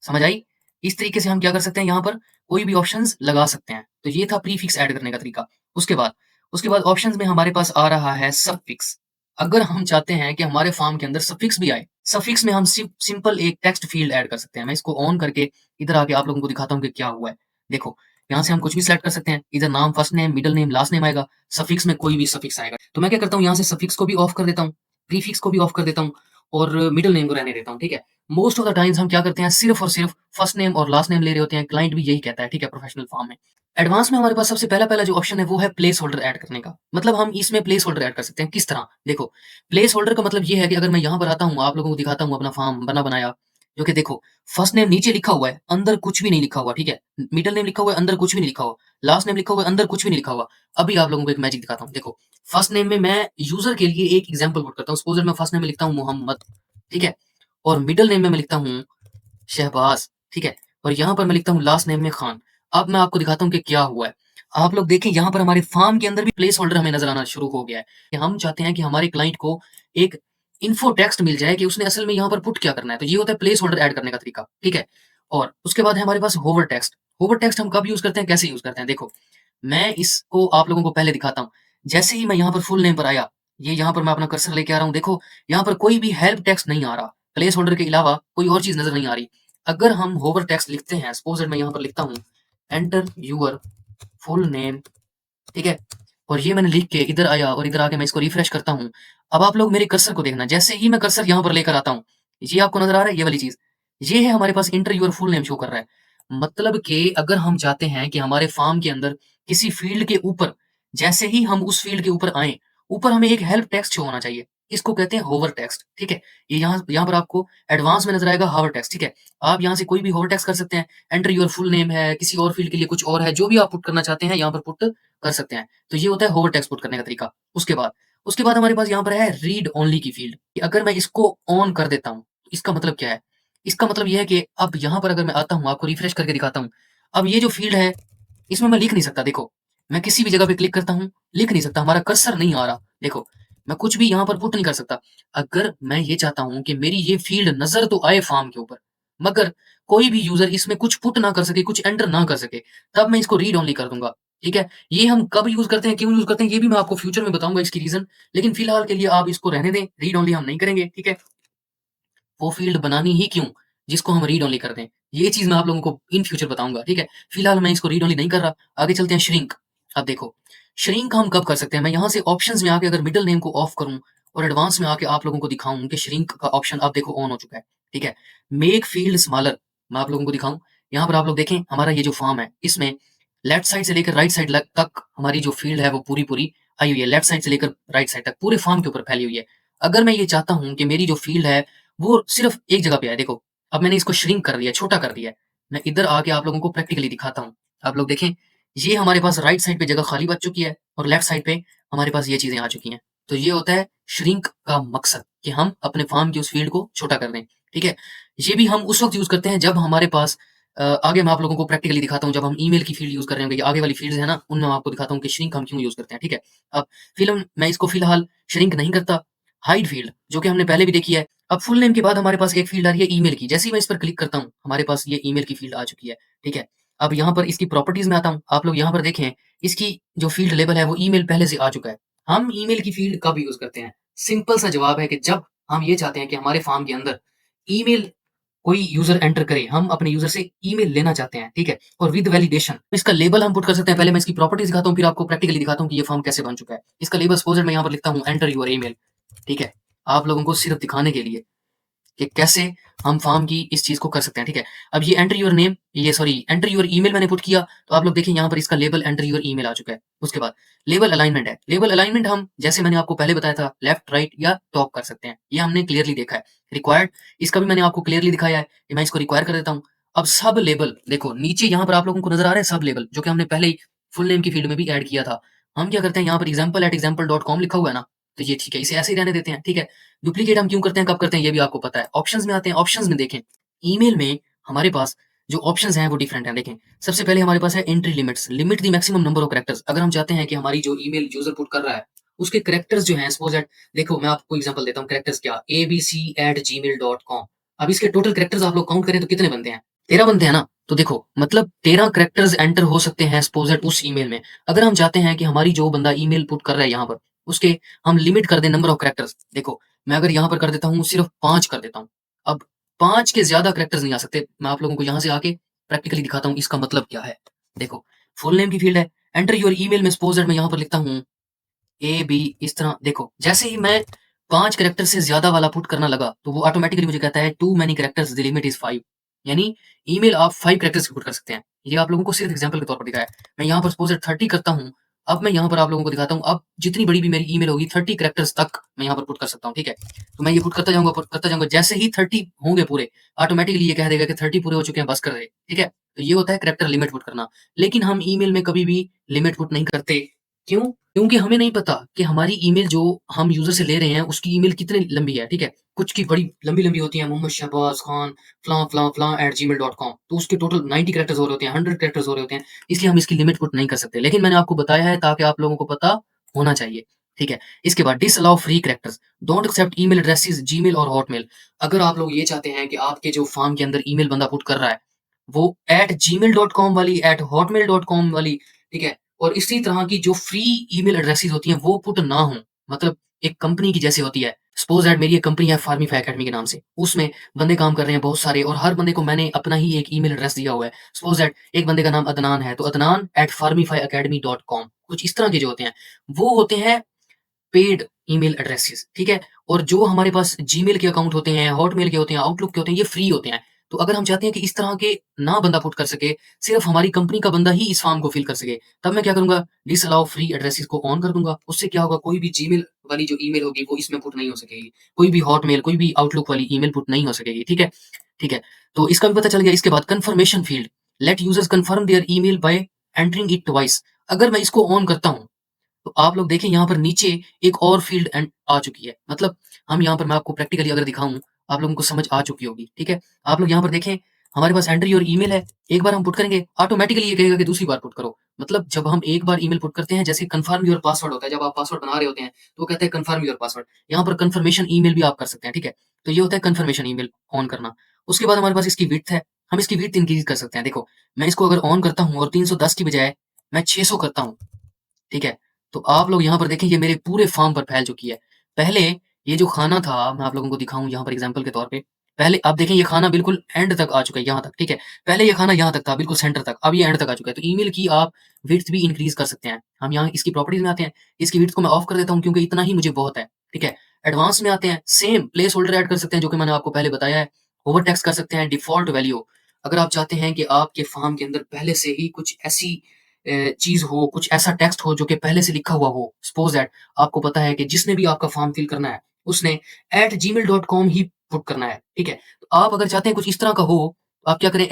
समझ आई? इस तरीके से हम क्या कर सकते हैं, यहाँ पर कोई भी ऑप्शंस लगा सकते हैं। तो ये था प्रीफिक्स ऐड करने का तरीका। उसके बाद ऑप्शंस में हमारे पास आ रहा है सफिक्स। अगर हम चाहते हैं कि हमारे फॉर्म के अंदर सफिक्स भी आए, सफिक्स में हम सिंपल एक टेक्स्ट फील्ड ऐड कर सकते हैं। मैं इसको ऑन करके इधर आके आप लोगों को दिखाता हूँ कि क्या हुआ है। देखो, यहाँ से हम कुछ भी सिलेक्ट कर सकते हैं। इधर नाम first name, middle name, last name आएगा, सफिक्स में कोई भी सफिक्स आएगा। तो मैं क्या करता हूँ, यहाँ से सफिक्स को भी ऑफ कर देता हूँ, प्रीफिक्स को भी ऑफ कर देता हूँ और मिडल नेम को रहने देता हूँ, ठीक है? मोस्ट ऑफ द टाइम्स हम क्या करते हैं, सिर्फ़ और सिर्फ़ फर्स्ट नेम और लास्ट नेम ले रहे होते हैं। क्लाइंट भी यही कहता है, ठीक है, प्रोफेशनल फॉर्म में। एडवांस में हमारे पास सबसे पहला जो ऑप्शन है वो है प्लेस होल्डर ऐड करने का। मतलब हम इसमें प्लेस होल्डर ऐड कर सकते हैं। किस तरह? देखो, प्लेस होल्डर का मतलब ये है कि अगर मैं यहाँ पर आता हूँ, आप लोगों को दिखाता हूँ अपना फॉर्म बना बनाया, जो कि देखो फर्स्ट नेम नीचे लिखा हुआ है, अंदर कुछ भी नहीं लिखा हुआ, ठीक है? मिडल नेम लिखा हुआ है, अंदर कुछ भी नहीं लिखा हुआ। लास्ट नेम लिखा हुआ है, अंदर कुछ भी नहीं लिखा हुआ। अभी आप लोगों को एक मैजिक दिखाता हूँ। देखो, फर्स्ट नेम में मैं यूज़र के लिए एक एग्ज़ाम्पल पुट करता हूँ। सपोज़ मैं फर्स्ट नेम में लिखता हूँ मोहम्मद, ठीक है? और मिडल नेम में मैं लिखता हूँ शहबाज़, ठीक है? और यहाँ पर मैं लिखता हूँ लास्ट नेम में खान। अब मैं आपको दिखाता हूँ कि क्या हुआ है। आप लोग देखें यहाँ पर हमारे फॉर्म के अंदर भी प्लेस होल्डर हमें नज़र आना शुरू हो गया है। कि हम चाहते हैं कि हमारे क्लाइंट को एक इन्फो टेक्स्ट मिल जाए कि उसने असल में यहाँ पर पुट क्या करना है। तो ये होता है प्लेस होल्डर ऐड करने का तरीका, ठीक है? और उसके बाद है हमारे पास होवर टेक्स्ट। होवर टेक्स्ट हम कब यूज़ करते हैं, कैसे यूज़ करते हैं? देखो, मैं इसको आप लोगों को पहले दिखाता हूँ। जैसे ही मैं यहाँ पर फुल नेम पर आया, ये यहाँ पर मैं अपना कर्सर लेके आ रहा हूँ। देखो, यहाँ पर कोई भी हेल्प टेक्स्ट नहीं आ रहा। प्लेस होल्डर के अलावा कोई और चीज़ नज़र नहीं आ रही। अगर हम होवर टेक्स्ट लिखते हैं, सपोज दैट मैं यहाँ पर लिखता हूँ एंटर यूअर फुल नेम, ठीक है? और ये मैंने लिख के इधर आया और इधर आके मैं इसको रिफ्रेश करता हूँ। अब आप लोग मेरे कर्सर को देखना, जैसे ही मैं कर्सर यहाँ पर लेकर आता हूँ, ये आपको नज़र आ रहा है ये वाली चीज़? ये है हमारे पास enter your full name show कर रहा है। मतलब कि अगर हम चाहते हैं कि हमारे फॉर्म के अंदर किसी फ़ील्ड के ऊपर, जैसे ही हम उस फ़ील्ड के ऊपर आएँ, ऊपर हमें एक हेल्प टेक्स्ट शो होना चाहिए। इसको कहते हैं होवर टेक्स्ट, ठीक है? ये यहाँ यहाँ पर आपको एडवांस में नज़र आएगा होवर टेक्स्ट, ठीक है? आप यहाँ से कोई भी होवर टेक्स्ट कर सकते हैं। एंटर यूअर फुल नेम है, किसी और फ़ील्ड के लिए कुछ और है, जो भी आप पुट करना चाहते हैं यहाँ पर पुट कर सकते हैं। तो ये होता है होवर टेक्स्ट पुट करने का तरीका। उसके बाद उसके बाद हमारे पास यहाँ पर है रीड ओनली की फील्ड, कि अगर मैं इसको ऑन कर देता हूँ, इसका मतलब क्या है? इसका मतलब ये है कि अब यहाँ पर अगर मैं आता हूँ, आपको रिफ्रेश करके दिखाता हूँ। अब ये जो फील्ड है, इसमें मैं लिख नहीं सकता देखो। मैं किसी भी जगह पे क्लिक करता हूँ, लिख नहीं सकता, हमारा कर्सर नहीं आ रहा। देखो, मैं कुछ भी यहाँ पर पुट नहीं कर सकता। अगर मैं ये चाहता हूँ कि मेरी ये फील्ड नज़र तो आए फॉर्म के ऊपर, मगर कोई भी यूज़र इसमें कुछ पुट ना कर सके, कुछ एंटर ना कर सके, तब मैं इसको रीड ओनली कर दूँगा, ठीक है? ये हम कब यूज़ करते हैं, क्यों यूज़ करते हैं, ये भी मैं आपको फ्यूचर में बताऊँगा इसकी रीज़न। लेकिन फिलहाल के लिए आप इसको रहने दें, रीड ओनली हम नहीं करेंगे, ठीक है? वो फ़ील्ड बनानी ही क्यों, जिसको हम रीड ओनली कर दें। ये चीज़ मैं आप लोगों को इन फ्यूचर बताऊँगा, ठीक है? फिलहाल मैं इसको रीड ओनली नहीं कर रहा, आगे चलते हैं श्रिंक। अब देखो, श्रिंक हम कब कर सकते हैं, मैं यहाँ से ऑप्शंस में आके अगर मिडल नेम को ऑफ करूँ और एडवांस में आके आप लोगों को दिखाऊँ कि श्रिंक का ऑप्शन अब देखो ऑन हो चुका है, ठीक है? मेक फ़ील्ड स्मॉलर मैं आप लोगों को दिखाऊँ, यहाँ पर आप लोग देखें हमारा ये जो फॉर्म है, इसमें लेफ्ट साइड से लेकर राइट साइड लग तक हमारी जो फ़ील्ड है वो पूरी-पूरी आई हुई है, लेफ्ट साइड से लेकर राइट साइड तक पूरे फॉर्म के ऊपर फैली हुई है। अगर मैं ये चाहता हूँ कि मेरी जो फ़ील्ड है वो सिर्फ़ एक जगह पे है, देखो, अब मैंने इसको श्रिंक कर दिया, छोटा कर दिया है। मैं इधर आके आप लोगों को प्रैक्टिकली दिखाता हूँ। आप लोग देखें, ये हमारे पास राइट साइड पे जगह खाली बच चुकी है और लेफ्ट साइड पे हमारे पास ये चीज़ें आ चुकी हैं। तो ये होता है श्रिंक का मकसद, कि हम अपने फॉर्म की उस फ़ील्ड को छोटा कर दें, ठीक है? ये भी हम उस वक़्त यूज़ करते हैं जब हमारे पास आगे मैं आप लोगों को प्रैक्टिकली दिखाता हूँ, जब हम ईमेल की फ़ील्ड यूज़ कर रहे होंगे, ये आगे वाली फ़ील्ड्स हैं ना, उनमें मैं आपको दिखाता हूँ कि श्रिंक हम क्यों यूज़ करते हैं, ठीक है? अब मैं इसको फ़िलहाल श्रिंक नहीं करता, हाइड फ़ील्ड जो कि हमने पहले भी देखी है। अब फुल नेम के बाद हमारे पास एक फ़ील्ड आ रही है ईमेल की, जैसे ही मैं इस पर क्लिक करता हूँ, हमारे पास ये ईमेल की फ़ील्ड आ चुकी है, ठीक है? अब यहाँ पर इसकी प्रॉपर्टीज़ में आता हूँ, आप लोग यहाँ पर देखें, इसकी जो फ़ील्ड लेबल है वो ईमेल पहले से आ चुका है। हम ईमेल की फ़ील्ड कब यूज़ करते हैं? सिंपल सा जवाब है कि जब हम ये चाहते हैं कि हमारे फ़ॉर्म के अंदर ईमेल कोई यूज़र एंटर करे, हम अपने यूज़र से ईमेल लेना चाहते हैं, ठीक है? और विद वैलिडेशन इसका लेबल हम पुट कर सकते हैं। पहले मैं इसकी प्रॉपर्टीज़ दिखाता हूँ, फिर आपको प्रैक्टिकली दिखाता हूँ कि ये फ़ॉर्म कैसे बन चुका है। इसका लेबल सपोज़ मैं यहाँ पर लिखता हूँ, एंटर योर ईमेल, ठीक है? आप लोगों को सिर्फ़ दिखाने के लिए कि कैसे हम फॉर्म की इस चीज़ को कर सकते हैं, ठीक है? अब ये एंटर योर नेम, ये सॉरी एंटर योर ईमेल मैंने पुट किया, तो आप लोग देखिए यहाँ पर इसका लेबल एंटर योर ईमेल आ चुका है। उसके बाद लेबल अलाइनमेंट है। लेबल अलाइनमेंट हम जैसे मैंने आपको पहले बताया था, लेफ्ट, राइट या टॉप कर सकते हैं। ये हमने क्लियरली देखा है। रिक्वायर्ड, इसका भी मैंने आपको क्लियरली दिखाया है कि मैं इसको रिक्वायर कर देता हूँ। अब सब लेबल देखो नीचे यहाँ पर आप लोगों को नज़र आ रहा है सब लेबल, जो कि हमने पहले ही फुल नेम की फील्ड में भी ऐड किया था। हम क्या करते हैं, यहाँ पर example@example.com लिखा हुआ है ना, तो ये ठीक है, इसे ऐसे ही रहने देते हैं, ठीक है? डुप्लीकेट हम क्यों करते हैं, कब करते हैं, ये भी आपको पता है। ऑप्शंस में आते हैं, ऑप्शंस में देखें, ईमेल में हमारे पास जो ऑप्शंस हैं वो डिफरेंट हैं, देखें। सबसे पहले हमारे पास है entry limits, limit the maximum number of characters. अगर हम चाहते हैं कि हमारी जो ईमेल यूज़र पुट कर रहा है, उसके कैरेक्टर्स जो हैं सपोज़ दैट, देखो मैं आपको एग्ज़ाम्पल देता हूँ कैरेक्टर्स क्या, abc@gmail.com। अब इसके टोटल कैरेक्टर्स आप लोग काउंट करें तो कितने बनते हैं? 13 बनते हैं ना? तो देखो मतलब 13 कैरेक्टर्स एंटर हो सकते हैं सपोज़ दैट उस ईमेल में। अगर हम चाहते हैं कि हमारी जो बंदा ईमेल पुट कर रहा है यहाँ पर, उसके हम लिमिट कर दें नंबर ऑफ कैरेक्टर्स, देखो मैं अगर यहाँ पर कर देता हूँ सिर्फ़ 5 कर देता हूँ। अब 5 के ज़्यादा कैरेक्टर्स नहीं आ सकते। मैं आप लोगों को यहाँ से आके प्रैक्टिकली दिखाता हूँ इसका मतलब क्या है। देखो, फुल नेम की फ़ील्ड है, एंटर योर ईमेल में सपोज़ दैट मैं यहाँ पर लिखता हूँ ए, बी, इस तरह देखो, जैसे ही मैं 5 कैरेक्टर से ज़्यादा वाला पुट करना लगा, तो वो ऑटोमैटिकली मुझे कहता है too many characters the limit is 5, यानी ईमेल आप 5 कैरेक्टर्स की पुट कर सकते हैं। ये आप लोगों को सिर्फ़ एग्ज़ाम्पल के तौर पर दिखाया है। मैं यहाँ पर सपोज़ दैट 30 करता हूँ, अब मैं यहाँ पर आप लोगों को दिखाता हूँ, अब जितनी बड़ी भी मेरी ईमेल होगी 30 कैरेक्टर्स तक मैं यहाँ पर पुट कर सकता हूँ, ठीक है? तो मैं ये पुट करता जाऊँगा, जैसे ही 30 होंगे पूरे, ऑटोमैटिकली ये कह देगा कि 30 पूरे हो चुके हैं, बस कर दे, ठीक है? तो ये होता है कैरेक्टर लिमिट पुट करना। लेकिन हम ईमेल में कभी भी लिमिट पुट नहीं करते। क्यों? क्योंकि हमें नहीं पता कि हमारी ईमेल जो हम यूज़र से ले रहे हैं, उसकी ईमेल कितनी लंबी है, ठीक है? कुछ की बड़ी लंबी-लंबी होती हैं, मोहम्मद शहबाज़ खान फ़लाँ-फ़लाँ-फ़लाँ @gmail.com, तो उसके टोटल 90 कैरेक्टर्स हो रहे होते हैं, 100 कैरेक्टर्स हो रहे होते हैं, इसलिए हम इसकी लिमिट पुट नहीं कर सकते। लेकिन मैंने आपको बताया है ताकि आप लोगों को पता होना चाहिए, ठीक है? इसके बाद disallow free characters, don't accept email addresses Gmail और हॉटमेल। अगर आप लोग ये चाहते हैं कि आपके जो फॉर्म के अंदर ईमेल बंदा पुट कर रहा है, वो @gmail.com वाली, @hotmail.com वाली, ठीक है? और इसी तरह की जो फ्री ईमेल एड्रेसेस होती हैं वो पुट ना हों। मतलब एक कंपनी की जैसे होती है, सपोज़ दैट मेरी एक कंपनी है फार्मीफाई अकेडमी के नाम से, उसमें बंदे काम कर रहे हैं बहुत सारे और हर बंदे को मैंने अपना ही एक ईमेल एड्रेस दिया हुआ है। सपोज़ दैट एक बंदे का नाम अदनान है, तो adnan@farmifyacademy.com, कुछ इस तरह के जो होते हैं, वो होते हैं पेड ईमेल एड्रेसेस, ठीक है? और जो हमारे पास जीमेल के अकाउंट होते हैं, हॉटमेल के होते हैं, आउटलुक के होते हैं, ये फ्री होते हैं। तो अगर हम चाहते हैं कि इस तरह के ना बंदा पुट कर सके, सिर्फ़ हमारी कंपनी का बंदा ही इस फॉर्म को फिल कर सके, तब मैं क्या करूँगा, डिसअलाउ फ्री एड्रेसेस को ऑन कर दूँगा। उससे क्या होगा, कोई भी जीमेल वाली जो ईमेल होगी, वो इसमें पुट नहीं हो सकेगी। कोई भी हॉटमेल, कोई भी आउटलुक वाली ईमेल पुट नहीं हो सकेगी, ठीक है? ठीक है, तो इसका भी पता चल गया। इसके बाद confirmation field, let users confirm their email by entering it twice. अगर मैं इसको ऑन करता हूँ, तो आप लोग देखें यहाँ पर नीचे एक और फ़ील्ड एंड आ चुकी है। मतलब हम यहाँ पर मैं आपको प्रैक्टिकली अगर दिखाऊँ, आप लोगों को समझ आ चुकी होगी, ठीक है? आप लोग यहाँ पर देखें, हमारे पास एंटर योर ईमेल है। एक बार हम पुट करेंगे, ऑटोमैटिकली ये कहेगा कि दूसरी बार पुट करो। मतलब जब हम एक बार ईमेल पुट करते हैं, जैसे कन्फर्म योर पासवर्ड होता है, जब आप पासवर्ड बना रहे होते हैं, तो वो कहता है कन्फर्म योर पासवर्ड। यहाँ पर कन्फर्मेशन ईमेल भी आप कर सकते हैं, ठीक है? तो ये होता है कन्फर्मेशन ईमेल ऑन करना। उसके बाद हमारे पास इसकी विड्थ है, हम इसकी विड्थ इंक्रीज़ कर सकते हैं। देखो, मैं इसको अगर ऑन करता हूँ और 310 की बजाय मैं 600 करता हूँ, ठीक है? तो आप लोग यहाँ पर देखें, ये मेरे पूरे फ़ॉर्म पर फैल चुकी है। पहले ये जो खाना था, मैं आप लोगों को दिखाऊँ यहाँ पर एग्ज़ाम्पल के तौर पे। पहले आप देखें, ये खाना बिल्कुल एंड तक आ चुका है, यहाँ तक, ठीक है? पहले ये खाना यहाँ तक था, बिल्कुल सेंटर तक, अब ये एंड तक आ चुका है। तो ईमेल की आप विड्थ भी इंक्रीज़ कर सकते हैं। हम यहाँ इसकी प्रॉपर्टीज़ में आते हैं, इसकी विड्थ को मैं ऑफ कर देता हूँ क्योंकि इतना ही मुझे बहुत है, ठीक है? एडवांस में आते हैं, सेम प्लेस होल्डर ऐड कर सकते हैं जो कि मैंने आपको पहले बताया है। ओवर टेक्स्ट कर सकते हैं, डिफ़ॉल्ट वैल्यू। अगर आप चाहते हैं कि आपके फ़ॉर्म के अंदर पहले से ही कुछ ऐसी चीज़ हो, कुछ ऐसा टेक्स्ट हो जो कि पहले से लिखा हुआ हो। सपोज़ दैट आपको पता है कि जिसने भी आपका फ़ॉर्म फिल करना है, उसने @gmail.com ही पुट करना है, ठीक है? तो आप अगर चाहते हैं कुछ इस तरह का हो, आप क्या करें,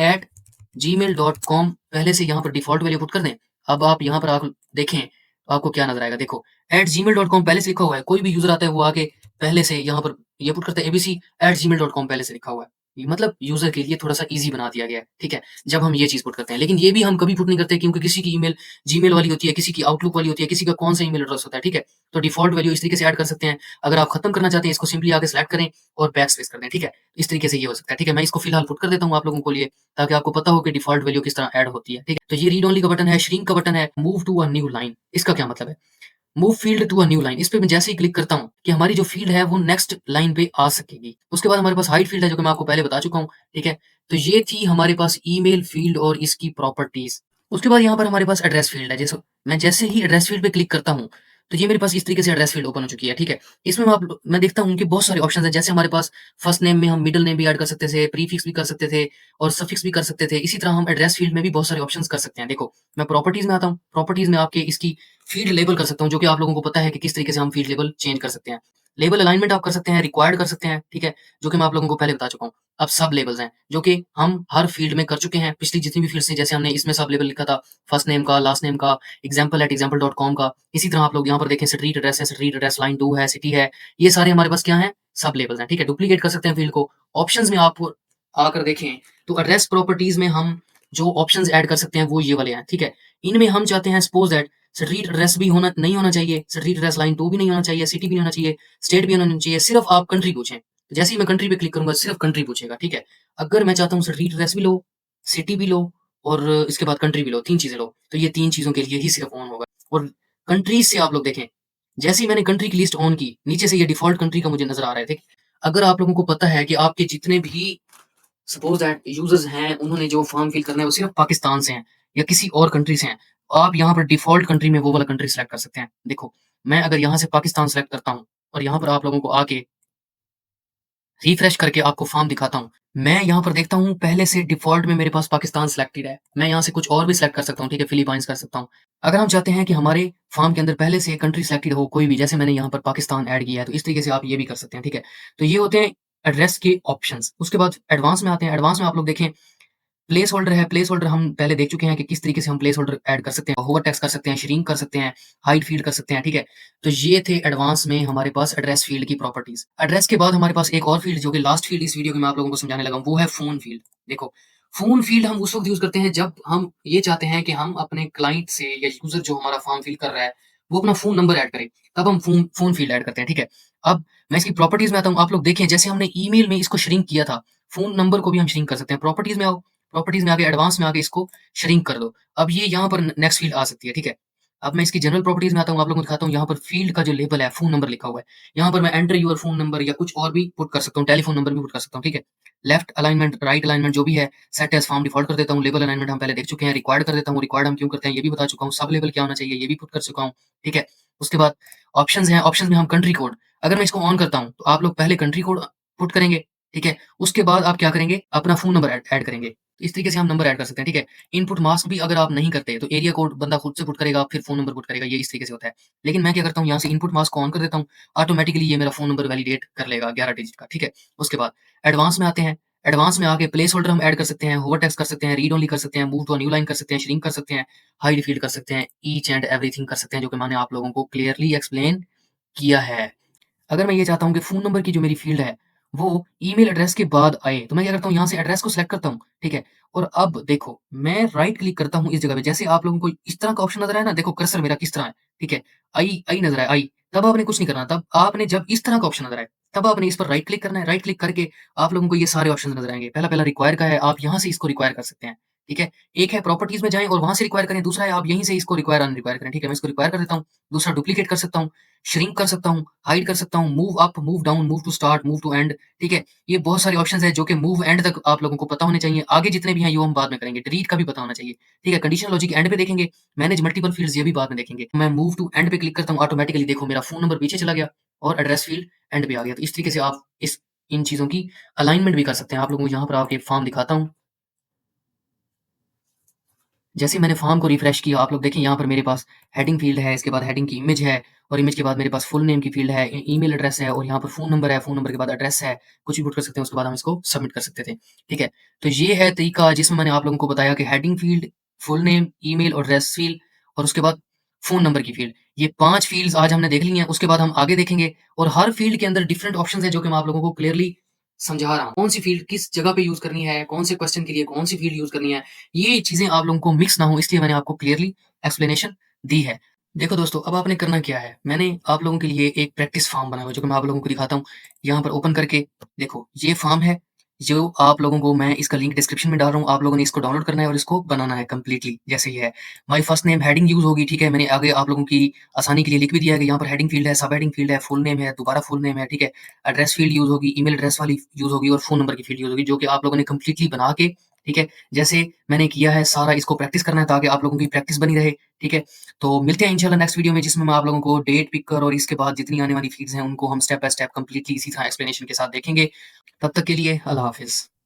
@gmail.com पहले से यहाँ पर डिफ़ॉल्ट वैल्यू पुट कर दें। अब आप यहाँ पर आप देखें, तो आपको क्या नज़र आएगा, देखो @gmail.com पहले से लिखा हुआ है। कोई भी यूज़र आता है, वो आके पहले से यहाँ पर ये पुट करता है abc@gmail.com पहले से लिखा हुआ है। ये मतलब यूज़र के लिए थोड़ा-सा ईज़ी बना दिया गया है, ठीक है? जब हम ये चीज़ पुट करते हैं। लेकिन ये भी हम कभी पुट नहीं करते क्योंकि किसी की ईमेल जीमेल वाली होती है, किसी की आउटलुक वाली होती है, किसी का कौन-सा ईमेल एड्रेस होता है, ठीक है? तो डिफ़ॉल्ट वैल्यू इस तरीके से ऐड कर सकते हैं। अगर आप खत्म करना चाहते हैं, इसको सिंपली आके सेलेक्ट करें और बैकस्पेस कर दें, ठीक है? इस तरीके से ये हो सकता है, ठीक है? मैं इसको फिलहाल पुट कर देता हूँ आप लोगों को लिए, ताकि आपको पता हो कि डिफ़ॉल्ट वैल्यू किस तरह ऐड होती है, ठीक है? तो ये रीड ओनली का बटन है, श्रिंक का बटन है, move to a new line. इसका क्या मतलब है? Move field to a new line, इस पे मैं जैसे ही क्लिक करता हूँ कि हमारी जो फील्ड है वो नेक्स्ट लाइन पे आ सकेगी। उसके बाद हमारे पास हाइड फील्ड है जो कि मैं आपको पहले बता चुका हूँ, ठीक है? तो ये थी हमारे पास ईमेल फील्ड और इसकी प्रॉपर्टीज़। उसके बाद यहाँ पर हमारे पास एड्रेस फील्ड है। जैसे ही एड्रेस फील्ड पे क्लिक करता हूँ, तो ये मेरे पास इस तरीके से एड्रेस फील्ड ओपन हो चुकी है, ठीक है? इसमें मैं देखता हूँ कि बहुत सारे ऑप्शंस हैं। जैसे हमारे पास फर्स्ट नेम में हम मिडल नेम भी ऐड कर सकते थे, प्रीफिक्स भी कर सकते थे और सफिक्स भी कर सकते थे। इसी तरह हम एड्रेस फील्ड में भी बहुत सारे ऑप्शंस कर सकते हैं। देखो, मैं प्रॉपर्टीज़ में आता हूँ। प्रॉपर्टीज़ में आपके इसकी फील्ड लेबल कर सकता हूँ, जो कि आप लोगों को पता है कि किस तरीके से हम फील्ड लेबल चेंज कर सकते हैं। लेबल अलाइनमेंट आप कर सकते हैं, रिक्वायर्ड कर सकते हैं, ठीक है? जो कि मैं आप लोगों को पहले बता चुका हूँ। अब सब लेबल्स हैं, जो कि हम हर फील्ड में कर चुके हैं। पिछली जितनी भी फील्ड्स थी, जैसे हमने इसमें सब लेबल लिखा था, फर्स्ट नेम का, लास्ट नेम का, example@example.com का। इसी तरह आप लोग यहाँ पर देखें, स्ट्रीट एड्रेस है, स्ट्रीट एड्रेस लाइन 2 है, सिटी है। ये सारे हमारे पास क्या हैं? सब लेबल्स हैं, ठीक है? डुप्लीकेट कर सकते हैं फील्ड को। ऑप्शंस में आप आकर देखें, तो एड्रेस प्रॉपर्टीज़ में हम जो ऑप्शंस ऐड कर सकते हैं, वो ये वाले हैं, ठीक है? इनमें हम चाहते हैं, सपोज़ दैट स्ट्रीट एड्रेस भी होना नहीं होना चाहिए, स्ट्रीट एड्रेस लाइन 2 भी नहीं होना चाहिए, सिटी भी नहीं होना चाहिए, स्टेट भी नहीं होना चाहिए, सिर्फ़ आप कंट्री पूछें। तो जैसे ही मैं कंट्री पे क्लिक करूँगा, सिर्फ़ कंट्री पूछेगा, ठीक है? अगर मैं चाहता हूँ स्ट्रीट एड्रेस भी लो, सिटी भी लो और इसके बाद कंट्री भी लो, 3 चीज़ें लो, तो ये 3 चीज़ों के लिए ही सिर्फ़ ऑन होगा। और कंट्रीज़ से आप लोग देखें, जैसे ही मैंने कंट्री की लिस्ट ऑन की, नीचे से ये डिफ़ॉल्ट कंट्री का मुझे नज़र आ रहा है, ठीक? अगर आप लोगों को पता है कि आपके जितने भी सपोज़ दैट यूज़र्स हैं, उन्होंने जो फ़ॉर्म फिल करना है, वो सिर्फ़ पाकिस्तान से हैं या किसी और कंट्री से हैं। आप यहाँ पर डिफ़ॉल्ट कंट्री में वो वाला कंट्री सेलेक्ट कर सकते हैं। देखो, मैं अगर यहाँ से पाकिस्तान सेलेक्ट करता हूँ और यहाँ पर आप लोगों को आके रिफ्रेश करके आपको फ़ॉर्म दिखाता हूँ। मैं यहाँ पर देखता हूँ, पहले से डिफ़ॉल्ट में मेरे पास पाकिस्तान सेलेक्टेड है। मैं यहाँ से कुछ और भी सेलेक्ट कर सकता हूँ, ठीक है? फिलीपाइंस कर सकता हूँ। अगर हम चाहते हैं कि हमारे फ़ॉर्म के अंदर पहले से कंट्री सेलेक्टेड हो कोई भी, जैसे मैंने यहाँ पर पाकिस्तान ऐड किया है, तो इस तरीके से आप ये भी कर सकते हैं, ठीक है? तो ये होते हैं एड्रेस के ऑप्शंस। उसके बाद एडवांस में आते हैं। एडवांस में आप लोग देखें, प्लेस होल्डर है। प्लेस होल्डर हम पहले देख चुके हैं कि किस तरीके से हम प्लेस होल्डर ऐड कर सकते हैं, होवर टेक्स्ट कर सकते हैं, श्रिंक कर सकते हैं, हाइड फील्ड कर सकते हैं, ठीक है? तो ये थे एडवांस में हमारे पास एड्रेस फील्ड की प्रॉपर्टीज़। एड्रेस के बाद हमारे पास एक और फील्ड, जो कि लास्ट फील्ड इस वीडियो में मैं आप लोगों को समझाने लगा हूँ, वो है फ़ोन फील्ड। देखो, फ़ोन फील्ड हम उस वक़्त यूज़ करते हैं जब हम ये चाहते हैं कि हम अपने क्लाइंट से या यूज़र जो हमारा फ़ॉर्म फिल कर रहा है, वो अपना फ़ोन नंबर ऐड करे, तब हम फ़ोन फील्ड ऐड करते हैं, ठीक है? अब मैं इसकी प्रॉपर्टीज़ में आता हूँ। आप लोग देखें, जैसे हमने ईमेल में इसको श्रिंक किया था, फ़ोन नंबर को भी हम श्रिंक कर सकते हैं। प्रॉपर्टीज़ में आओ, प्रॉपर्टीज़ में आके एडवांस में आके इसको श्रिंक कर दो। अब ये यहाँ पर नेक्स्ट फील्ड आ सकती है, ठीक है? अब मैं इसकी जनरल प्रॉपर्टीज़ में आता हूँ, आप लोगों को दिखाता हूँ। यहाँ पर फील्ड का जो लेबल है, फ़ोन नंबर लिखा हुआ है। यहाँ पर मैं एंटर योर फ़ोन नंबर या कुछ और भी पुट कर सकता हूँ, टेलीफ़ोन नंबर भी पुट कर सकता हूँ, ठीक है? लेफ्ट अलाइनमेंट, राइट अलाइनमेंट जो भी है, सेट एज़ फॉर्म डिफ़ॉल्ट कर देता हूँ। लेबल अलाइनमेंट हम पहले देख चुके हैं, रिक्वायर्ड कर देता हूँ। रिक्वायर्ड हम क्यों करते हैं, ये भी बता चुका हूँ। सब लेबल क्या होना चाहिए, ये भी पुट कर चुका हूँ, ठीक है? उसके बाद ऑप्शंस हैं, ऑप्शंस में हम कंट्री कोड, अगर मैं इसको ऑन करता हूँ, तो आप लोग पहले कंट्री कोड पुट करेंगे, ठीक है? उसके बाद आप क्या करेंगे, अपना फ़ोन नंबर ऐड करेंगे। इस तरीके से हम नंबर ऐड कर सकते हैं, ठीक है? इनपुट मास्क भी अगर आप नहीं करते, तो एरिया कोड बंदा खुद से पुट करेगा, फिर फ़ोन नंबर पुट करेगा, ये इस तरीके से होता है। लेकिन मैं क्या करता हूँ, यहाँ से इनपुट मास्क को ऑन कर देता हूँ, ऑटोमैटिकली ये मेरा फ़ोन नंबर वैलिडेट कर लेगा 11 डिजिट का, ठीक है? उसके बाद एडवांस में आते हैं। एडवांस में आके प्लेस होल्डर हम ऐड कर सकते हैं, होवर टेक्स्ट कर सकते हैं, रीड ओनली कर सकते हैं, move to a new line कर सकते हैं, श्रिंक कर सकते हैं, हाइड फील्ड कर सकते हैं, ईच एंड एवरीथिंग कर सकते हैं, जो कि मैंने आप लोगों को क्लियरली एक्सप्लेन किया है। अगर मैं ये चाहता हूँ कि फ़ोन नंबर की जो मेरी फ़ील्ड है, वो ईमेल एड्रेस के बाद आए, तो मैं क्या करता हूँ, यहाँ से एड्रेस को सेलेक्ट करता हूँ, ठीक है? और अब देखो, मैं राइट क्लिक करता हूँ इस जगह पे, जैसे आप लोगों को इस तरह का ऑप्शन नज़र आया ना, देखो कर्सर मेरा किस तरह है, ठीक है? आई आई नज़र आया, आई, तब आपने कुछ नहीं करना, तब आपने जब इस तरह का ऑप्शन नज़र आए, तब आपने इस पर राइट क्लिक करना है, राइट क्लिक करके आप लोगों को ये सारे ऑप्शंस नज़र आएँगे। पहला रिक्वायर का है, आप यहाँ से इसको रिक्वायर कर सकते हैं, ठीक है? एक है प्रॉपर्टीज़ में जाएँ और वहाँ से रिक्वायर करें, दूसरा है आप यहीं से इसको रिक्वायर अनरिक्वायर करें, ठीक है? मैं इसको रिक्वायर कर देता हूँ, दूसरा डुप्लीकेट कर सकता हूँ, श्रिंक कर सकता हूँ, हाइड कर सकता हूँ, move up, move down, move to start, move to end, ठीक है? ये बहुत सारे ऑप्शंस हैं जो कि मूव एंड तक आप लोगों को पता होने चाहिए। आगे जितने भी हैं ये हम बाद में करेंगे। डिलीट का भी पता होना चाहिए, ठीक है? कंडीशनल लॉजिक एंड पे देखेंगे, मैनेज मल्टीपल फील्ड्स ये भी बाद में देखेंगे। मैं मूव टू एंड पे क्लिक करता हूँ, ऑटोमैटिकली देखो मेरा फ़ोन नंबर पीछे चला गया और एड्रेस फील्ड एंड पे आ गया। तो इस तरीके से आप इस इन चीज़ों की अलाइनमेंट भी कर सकते हैं। आप लोगों को यहाँ पर आपके फॉर्म दिखाता हूँ। जैसे ही मैंने फॉर्म को रिफ्रेश किया, आप लोग देखें यहाँ पर मेरे पास हेडिंग फ़ील्ड है, इसके बाद हेडिंग की इमेज है और इमेज के बाद मेरे पास फुल नेम की फ़ील्ड है, ईमेल एड्रेस है और यहाँ पर फ़ोन नंबर है, फ़ोन नंबर के बाद एड्रेस है, कुछ भी पुट कर सकते हैं, उसके बाद हम इसको सबमिट कर सकते थे, ठीक है? तो ये है तरीका जिसमें मैंने आप लोगों को बताया कि heading field, full name, email और एड्रेस फ़ील्ड और उसके बाद फ़ोन नंबर की फ़ील्ड। ये 5 फ़ील्ड्स आज हमने देख ली हैं, उसके बाद हम आगे देखेंगे और हर फ़ील्ड के अंदर डिफरेंट ऑप्शंस हैं जो कि मैं आप लोगों को क्लियरली समझा रहा हूँ। कौन-सी फ़ील्ड किस जगह पे यूज़ करनी है, कौन से क्वेश्चन के लिए कौन-सी फ़ील्ड यूज़ करनी है, ये चीज़ें आप लोगों को मिक्स ना हो इसलिए मैंने आपको क्लियरली एक्सप्लेनेशन दी है। देखो दोस्तों, अब आपने करना क्या है, मैंने आप लोगों के लिए एक प्रैक्टिस फॉर्म बनाया हुआ है जो कि मैं आप लोगों को दिखाता हूँ। यहाँ पर ओपन करके देखो ये फॉर्म है, जो आप लोगों को मैं इसका लिंक डिस्क्रिप्शन में डाल रहा हूँ, आप लोगों ने इसको डाउनलोड करना है और इसको बनाना है कंप्लीटली जैसे ये है। My first name heading use होगी, ठीक है? मैंने आगे आप लोगों की आसानी के लिए लिख भी दिया है कि यहाँ पर हेडिंग फ़ील्ड है, सब हेडिंग फ़ील्ड है, फुल नेम है, दोबारा फुल नेम है, ठीक है? एड्रेस फ़ील्ड यूज़ होगी, ईमेल एड्रेस वाली यूज़ होगी और फ़ोन नंबर की फ़ील्ड यूज़ होगी, जो कि आप लोगों ने कंप्लीटली बना के, ठीक है? जैसे मैंने किया है सारा इसको प्रैक्टिस करना है ताकि आप लोगों की प्रैक्टिस बनी रहे, ठीक है? तो मिलते हैं इंशाल्लाह नेक्स्ट वीडियो में जिसमें मैं आप लोगों को डेट, पिकर और इसके बाद जितनी आने वाली फ़ील्ड्स हैं उनको हम स्टेप बाय स्टेप कंप्लीटली इसी तरह एक्सप्लेनेशन के साथ देखेंगे। तब तक के लिए अल्लाह हाफ़िज़।